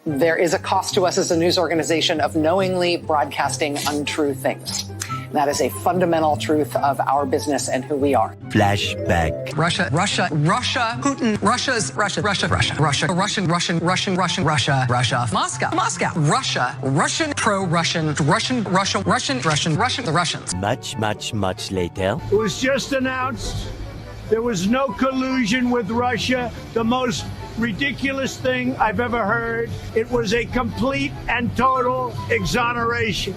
There is a cost to us as a news organization of knowingly broadcasting untrue things. That is a fundamental truth of our business and who we are. Flashback. Russia, Putin, Russia, Moscow, Russian, pro-Russian, the Russians. Much later. It was just announced there was no collusion with Russia. The most ridiculous thing I've ever heard. It was a complete and total exoneration.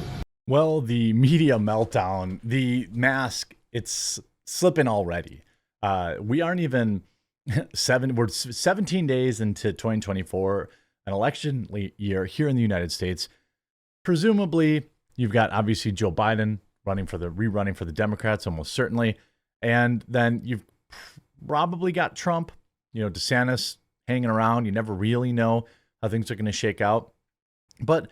Well, the media meltdown, the mask, it's slipping already. We aren't even we're 17 days into 2024, an election year here in the United States. Presumably, you've got obviously Joe Biden rerunning for the Democrats, almost certainly. And then you've probably got Trump, DeSantis hanging around. You never really know how things are going to shake out. But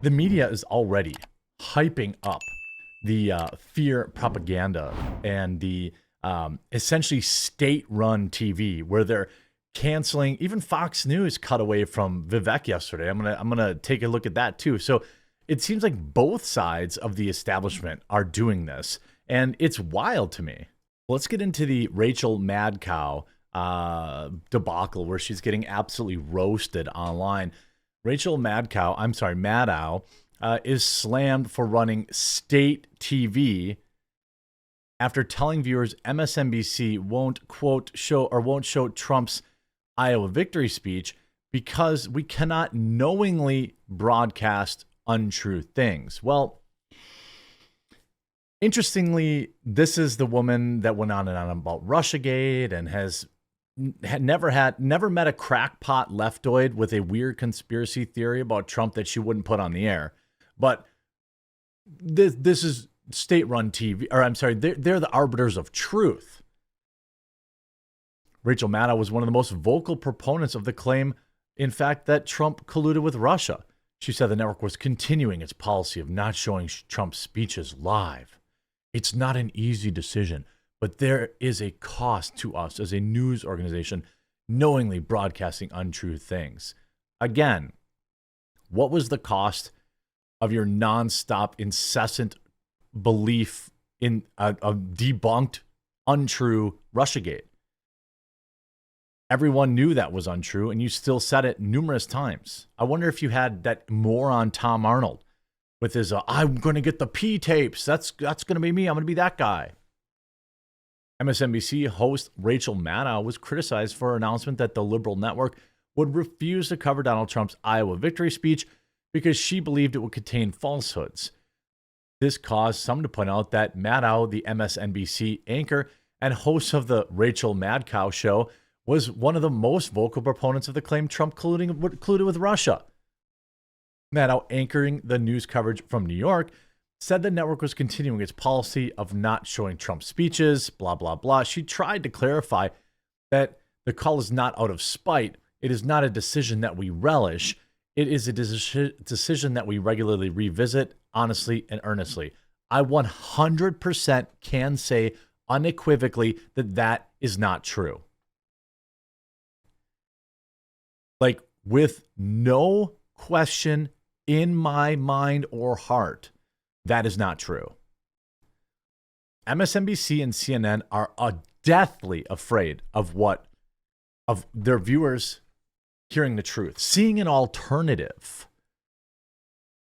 the media is already hyping up the fear propaganda and the essentially state-run TV, where they're canceling. Even Fox News cut away from Vivek yesterday. I'm gonna take a look at that too. So it seems like both sides of the establishment are doing this, and it's wild to me. Let's get into the Rachel Maddow debacle, where she's getting absolutely roasted online. Rachel Maddow is slammed for running state TV after telling viewers MSNBC won't show Trump's Iowa victory speech because we cannot knowingly broadcast untrue things. Well, interestingly, this is the woman that went on and on about Russiagate and had never met a crackpot leftoid with a weird conspiracy theory about Trump that she wouldn't put on the air. But this is state-run TV, or I'm sorry, they're the arbiters of truth. Rachel Maddow was one of the most vocal proponents of the claim, in fact, that Trump colluded with Russia. She said the network was continuing its policy of not showing Trump's speeches live. It's not an easy decision, but there is a cost to us as a news organization knowingly broadcasting untrue things. Again, what was the cost of your nonstop, incessant belief in a debunked, untrue Russiagate? Everyone knew that was untrue, and you still said it numerous times. I wonder if you had that moron Tom Arnold with his, I'm going to get the P tapes. That's going to be me. I'm going to be that guy. MSNBC host Rachel Maddow was criticized for her announcement that the liberal network would refuse to cover Donald Trump's Iowa victory speech because she believed it would contain falsehoods. This caused some to point out that Maddow, the MSNBC anchor and host of the Rachel Maddow show, was one of the most vocal proponents of the claim Trump colluded with Russia. Maddow, anchoring the news coverage from New York, said the network was continuing its policy of not showing Trump speeches, blah, blah, blah. She tried to clarify that the call is not out of spite. It is not a decision that we relish. It is a decision that we regularly revisit, honestly and earnestly. I 100% can say unequivocally that that is not true. Like, with no question in my mind or heart, that is not true. MSNBC and CNN are deathly afraid of their viewers hearing the truth, seeing an alternative.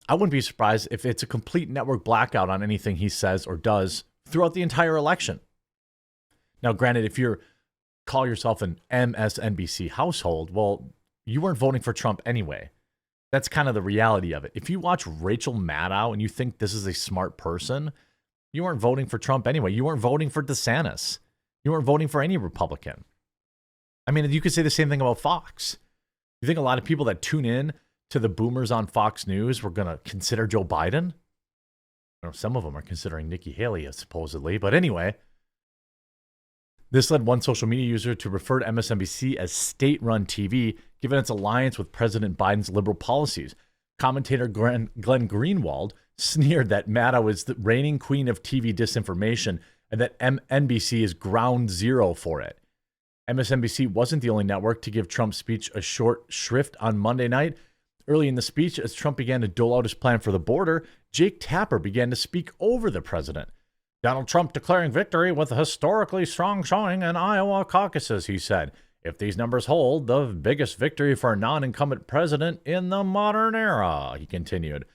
I wouldn't be surprised if it's a complete network blackout on anything he says or does throughout the entire election. Now, granted, if you call yourself an MSNBC household, well, you weren't voting for Trump anyway. That's kind of the reality of it. If you watch Rachel Maddow and you think this is a smart person, you weren't voting for Trump anyway. You weren't voting for DeSantis. You weren't voting for any Republican. I mean, you could say the same thing about Fox. You think a lot of people that tune in to the boomers on Fox News were going to consider Joe Biden? Some of them are considering Nikki Haley, supposedly. But anyway, this led one social media user to refer to MSNBC as state-run TV, given its alliance with President Biden's liberal policies. Commentator Glenn Greenwald sneered that Maddow is the reigning queen of TV disinformation and that NBC is ground zero for it. MSNBC wasn't the only network to give Trump's speech a short shrift on Monday night. Early in the speech, as Trump began to dole out his plan for the border, Jake Tapper began to speak over the president. Donald Trump declaring victory with a historically strong showing in Iowa caucuses, he said. If these numbers hold, the biggest victory for a non-incumbent president in the modern era, he continued.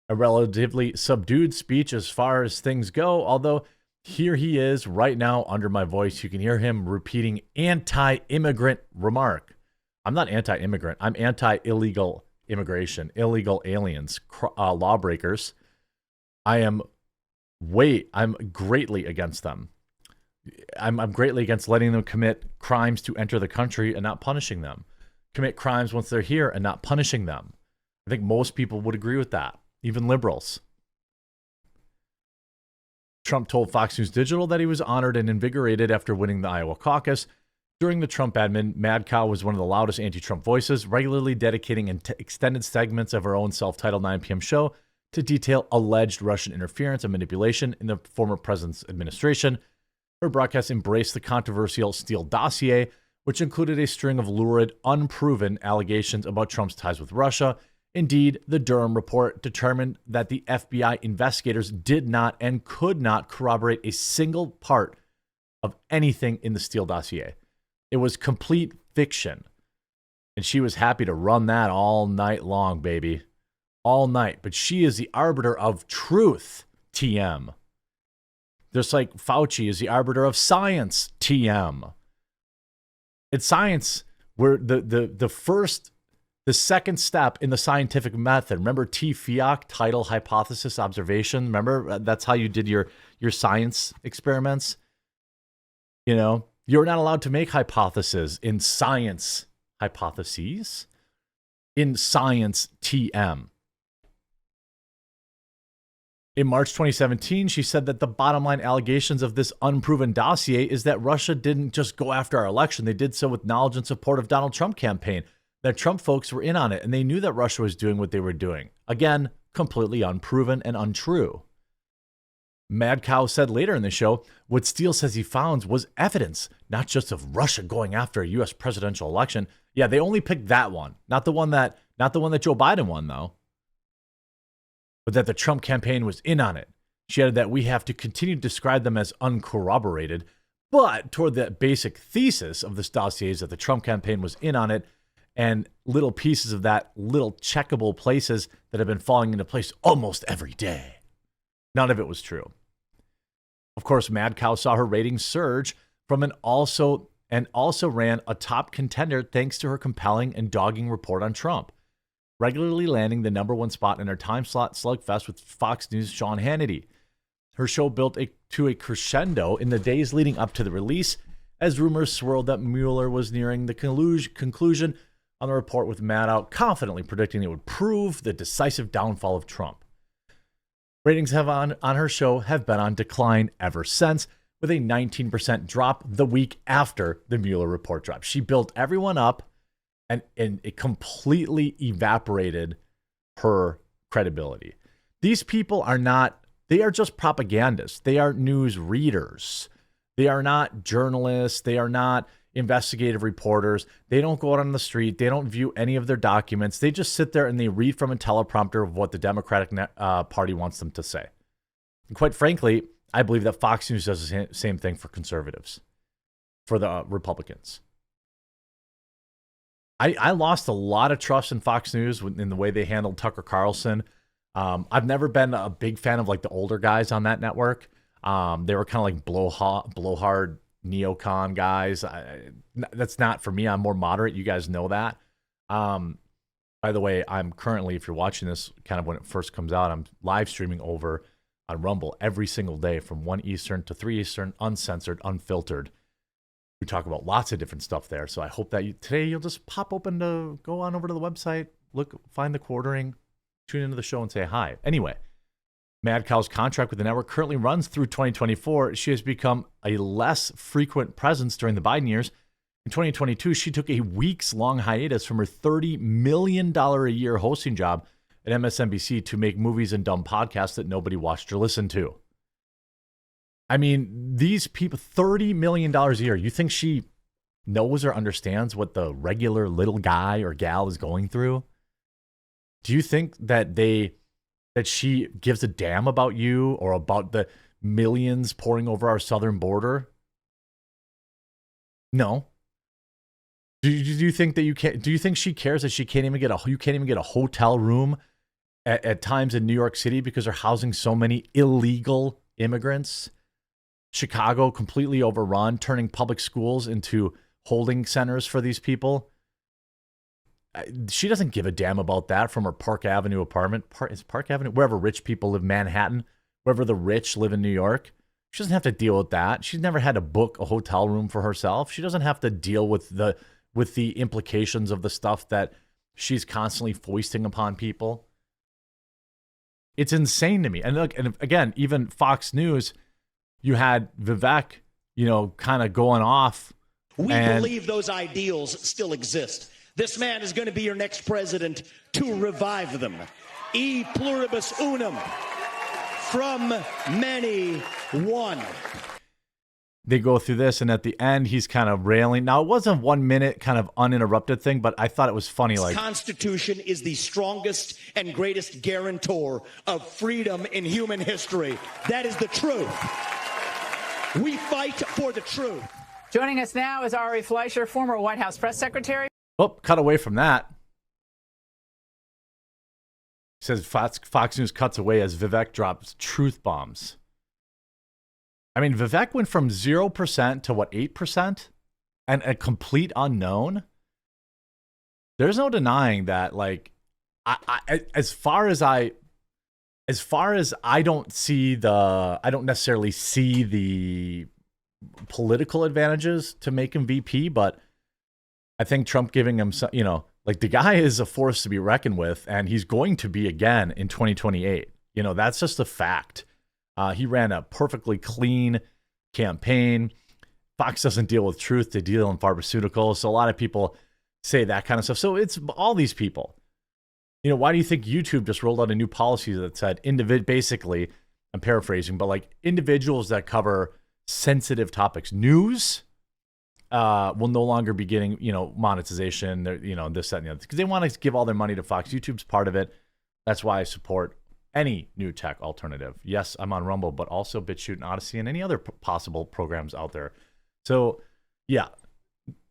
A relatively subdued speech as far as things go, although here he is right now under my voice. You can hear him repeating anti-immigrant remark. I'm not anti-immigrant. I'm anti-illegal immigration, illegal aliens, lawbreakers. I'm greatly against them. I'm greatly against letting them commit crimes to enter the country and not punishing them. Commit crimes once they're here and not punishing them. I think most people would agree with that, even liberals. Trump told Fox News Digital that he was honored and invigorated after winning the Iowa caucus. During the Trump admin, Maddow was one of the loudest anti-Trump voices, regularly dedicating extended segments of her own self-titled 9 p.m. show to detail alleged Russian interference and manipulation in the former president's administration. Her broadcast embraced the controversial Steele dossier, which included a string of lurid, unproven allegations about Trump's ties with Russia. Indeed, the Durham report determined that the FBI investigators did not and could not corroborate a single part of anything in the Steele dossier. It was complete fiction. And she was happy to run that all night long, baby. All night. But she is the arbiter of truth, TM. Just like Fauci is the arbiter of science, TM. In science, we're the second step in the scientific method. Remember TFIOC, tidal hypothesis observation? Remember, that's how you did your science experiments? You know, you're not allowed to make hypotheses in science. Hypotheses? In science, TM. In March 2017, she said that the bottom line allegations of this unproven dossier is that Russia didn't just go after our election. They did so with knowledge and support of Donald Trump campaign. That Trump folks were in on it, and they knew that Russia was doing what they were doing. Again, completely unproven and untrue. Maddow said later in the show, what Steele says he found was evidence, not just of Russia going after a U.S. presidential election. Yeah, they only picked that one, not the one that Joe Biden won, though. But that the Trump campaign was in on it. She added that we have to continue to describe them as uncorroborated, but toward the basic thesis of this dossier is that the Trump campaign was in on it, and little pieces of that, little checkable places that have been falling into place almost every day. None of it was true. Of course, Maddow saw her ratings surge and also ran a top contender thanks to her compelling and dogging report on Trump, regularly landing the #1 spot in her time slot slugfest with Fox News' Sean Hannity. Her show built to a crescendo in the days leading up to the release, as rumors swirled that Mueller was nearing the conclusion on the report, with Maddow confidently predicting it would prove the decisive downfall of Trump. Ratings on her show have been on decline ever since, with a 19% drop the week after the Mueller report dropped. She built everyone up, and it completely evaporated her credibility. These people they are just propagandists. They are news readers. They are not journalists. They are not investigative reporters. They don't go out on the street. They don't view any of their documents. They just sit there and they read from a teleprompter of what the Democratic Party wants them to say. And quite frankly, I believe that Fox News does the same thing for conservatives, for the Republicans. I lost a lot of trust in Fox News in the way they handled Tucker Carlson. I've never been a big fan of like the older guys on that network. They were kind of like blowhard neocon guys. That's not for me. I'm more moderate. You guys know that. By the way, I'm currently, if you're watching this kind of when it first comes out, I'm live streaming over on Rumble every single day from 1 Eastern to 3 Eastern, uncensored, unfiltered. We talk about lots of different stuff there. So I hope that today you'll just pop open to go on over to the website, look, find the quartering, tune into the show and say hi. Anyway, Maddow's contract with the network currently runs through 2024. She has become a less frequent presence during the Biden years. In 2022, she took a weeks-long hiatus from her $30 million a year hosting job at MSNBC to make movies and dumb podcasts that nobody watched or listened to. I mean, these people, $30 million a year. You think she knows or understands what the regular little guy or gal is going through? Do you think that she gives a damn about you or about the millions pouring over our southern border? No. Do you think that you can't? Do you think she cares that you can't even get a hotel room at times in New York City because they're housing so many illegal immigrants? Chicago completely overrun, turning public schools into holding centers for these people. She doesn't give a damn about that from her Park Avenue apartment. Is Park Avenue, wherever rich people live, Manhattan, wherever the rich live in New York. She doesn't have to deal with that. She's never had to book a hotel room for herself. She doesn't have to deal with the implications of the stuff that she's constantly foisting upon people. It's insane to me. And look, and again, even Fox News, you had Vivek, kind of going off. We believe those ideals still exist. This man is going to be your next president to revive them. E pluribus unum. From many, one. They go through this, and at the end, he's kind of railing. Now, it was a 1 minute kind of uninterrupted thing, but I thought it was funny. Like, the Constitution is the strongest and greatest guarantor of freedom in human history. That is the truth. We fight for the truth. Joining us now is Ari Fleischer, former White House press secretary. Oh, cut away from that. Says Fox News cuts away as Vivek drops truth bombs. I mean, Vivek went from 0% to 8%? And a complete unknown? There's no denying that, like, as far as I don't necessarily see the political advantages to make him VP, but I think Trump giving him, like, the guy is a force to be reckoned with, and he's going to be again in 2028. That's just a fact. He ran a perfectly clean campaign. Fox doesn't deal with truth, they deal in pharmaceuticals. So a lot of people say that kind of stuff. So it's all these people. Why do you think YouTube just rolled out a new policy that said basically, I'm paraphrasing, but like individuals that cover sensitive topics, news, will no longer be getting, monetization, this, that, and the other, because they want to give all their money to Fox. YouTube's part of it. That's why I support any new tech alternative. Yes, I'm on Rumble, but also BitChute and Odyssey and any other possible programs out there. So, yeah,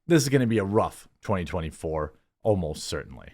this is going to be a rough 2024, almost certainly.